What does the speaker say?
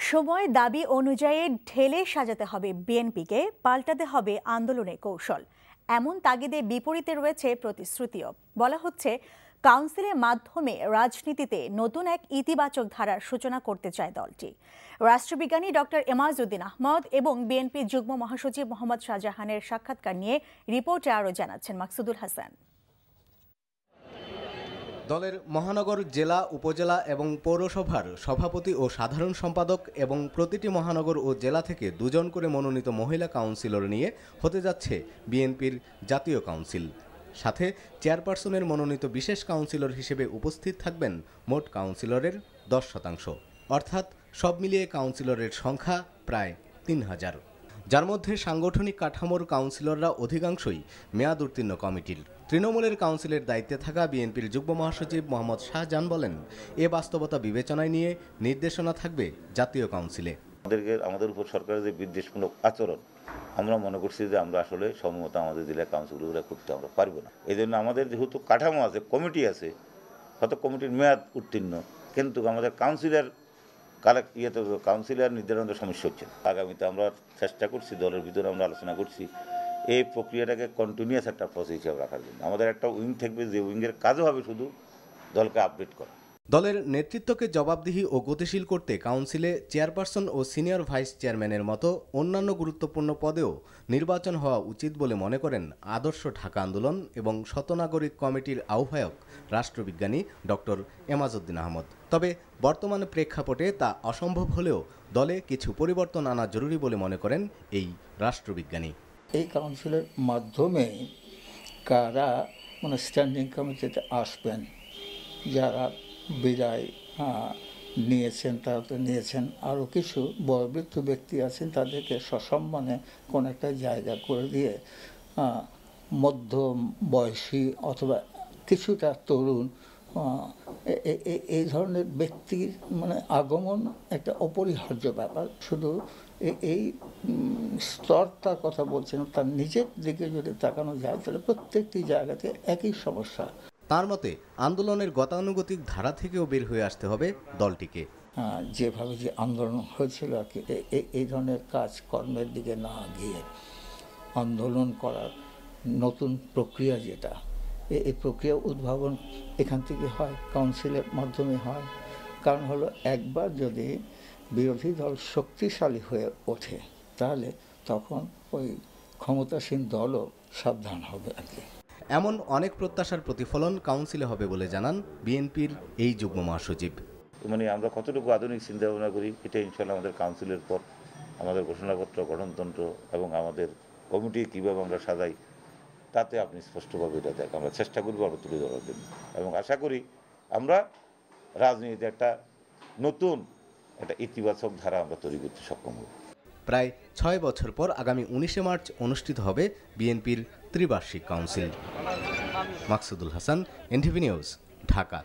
সময় দাবি অনুযায়ী ঢেলে সাজাতে হবে বিএনপিকে, পাল্টাতে হবে আন্দোলনের কৌশল। এমন তাগিদে বিপরীতে রয়েছে প্রতিশ্রুতিও। বলা হচ্ছে কাউন্সিলের মাধ্যমে রাজনীতিতে নতুন এক ইতিবাচক ধারার সূচনা করতে চায় দলটি। রাষ্ট্রবিজ্ঞানী ডক্টর এমাজউদ্দিন আহমদ এবং বিএনপি যুগ্ম মহাসচিব মোহাম্মদ শাহজাহানের সাক্ষাৎকার নিয়ে রিপোর্টে আরও জানাচ্ছেন মাকসুদুল হাসান। দলের মহানগর, জেলা, উপজেলা এবং পৌরসভার সভাপতি ও সাধারণ সম্পাদক এবং প্রতিটি মহানগর ও জেলা থেকে দুজন করে মনোনীত মহিলা কাউন্সিলর নিয়ে হতে যাচ্ছে বিএনপির জাতীয় কাউন্সিল। সাথে চেয়ারপারসনের মনোনীত বিশেষ কাউন্সিলর হিসেবে উপস্থিত থাকবেন মোট কাউন্সিলরের 10%, অর্থাৎ সব মিলিয়ে কাউন্সিলরের সংখ্যা প্রায় 3000, যার মধ্যে সাংগঠনিক কাঠামোর কাউন্সিলররা অধিকাংশই মেয়াদ উত্তীর্ণ কমিটির। তৃণমূলের কাউন্সিলের দায়িত্বে থাকা বিএনপির যুগ্ম মহাসচিব মোহাম্মদ শাহজাহান বলেন, এ বাস্তবতা বিবেচনায় নিয়ে নির্দেশনা থাকবে জাতীয় কাউন্সিলে। আমাদের উপর সরকারের যে বিদ্বেষমূলক আচরণ, আমরা মনে করছি যে আমরা আসলে সম্মত আমাদের জেলা কাউন্সিলগুলো করতে আমরা পারবো না। এই জন্য আমাদের যেহেতু কাঠামো আছে, কমিটি আছে, হয়তো কমিটির মেয়াদ উত্তীর্ণ, কিন্তু আমাদের কাউন্সিলর নির্ধারণের সমস্যা হচ্ছে। আগামীতে আমরা চেষ্টা করছি, দলের ভিতরে আমরা আলোচনা করছি এই প্রক্রিয়াটাকে কন্টিনিউয়াস একটা প্রসেস হিসাবে রাখার জন্য। আমাদের একটা উইং থাকবে, যে উইংয়ের কাজও হবে শুধু দলকে আপডেট করা। দলের নেতৃত্বকে জবাবদিহি ও গতিশীল করতে কাউন্সিলে চেয়ারপারসন ও সিনিয়র ভাইস চেয়ারম্যানের মতো অন্যান্য গুরুত্বপূর্ণ পদেও নির্বাচন হওয়া উচিত বলে মনে করেন আদর্শ ঢাকা আন্দোলন এবং শতনাগরিক কমিটির আহ্বায়ক রাষ্ট্রবিজ্ঞানী ডক্টর এমাজউদ্দিন আহমদ। তবে বর্তমান প্রেক্ষাপটে তা অসম্ভব হলেও দলে কিছু পরিবর্তন আনা জরুরি বলে মনে করেন এই রাষ্ট্রবিজ্ঞানী। এই কাউন্সিলের মাধ্যমে কারা স্ট্যান্ডিং কমিটিতে আসবেন, যারা বিদায় নিয়েছেন তারা তো নিয়েছেন, আরও কিছু বয়োবৃদ্ধ ব্যক্তি আছেন, তাদেরকে সসম্মানে কোন একটা জায়গা করে দিয়ে মধ্য বয়সী অথবা কিছুটা তরুণ এই ধরনের ব্যক্তির আগমন একটা অপরিহার্য ব্যাপার। শুধু এই স্তরটার কথা বলছেন, তার নিজের দিকে যদি তাকানো যায় তাহলে প্রত্যেকটি জায়গাতে একই সমস্যা। তার মতে আন্দোলনের গতানুগতিক ধারা থেকেও বের হয়ে আসতে হবে দলটিকে। যেভাবে যে আন্দোলন হয়েছিল আর কি, এই ধরনের কাজকর্মের দিকে না গিয়ে আন্দোলন করার নতুন প্রক্রিয়া, যেটা এই প্রক্রিয়া উদ্ভাবন এখান থেকে হয়, কাউন্সিলের মাধ্যমে হয়। কারণ হলো, একবার যদি বিরোধী দল শক্তিশালী হয়ে ওঠে তাহলে তখন ওই ক্ষমতাসীন দলও সাবধান হবে আর কি। এমন অনেক প্রত্যাশার প্রতিফলন কাউন্সিলে হবে বলে জানান বিএনপির এই যুগ্ম মহাসচিব। আমরা কতটুকু আধুনিক চিন্তা ভাবনা করি, এটা ইনশাল্লাহ আমাদের কাউন্সিলের পর আমাদের ঘোষণাপত্র, গঠনতন্ত্র এবং আমাদের কমিটি কীভাবে আমরা সাজাই, তাতে আপনি স্পষ্টভাবে এটা দেখ আমরা চেষ্টা করবো আরও তুলে ধরার জন্য। এবং আশা করি আমরা রাজনীতিতে একটা নতুন একটা ইতিবাচক ধারা আমরা তৈরি করতে সক্ষম হব। প্রায় 6 বছর পর আগামী 19শে মার্চ অনুষ্ঠিত হবে বিএনপির ত্রিবার্ষিক কাউন্সিল। Maksudul Hasan, NTV News, Dhaka.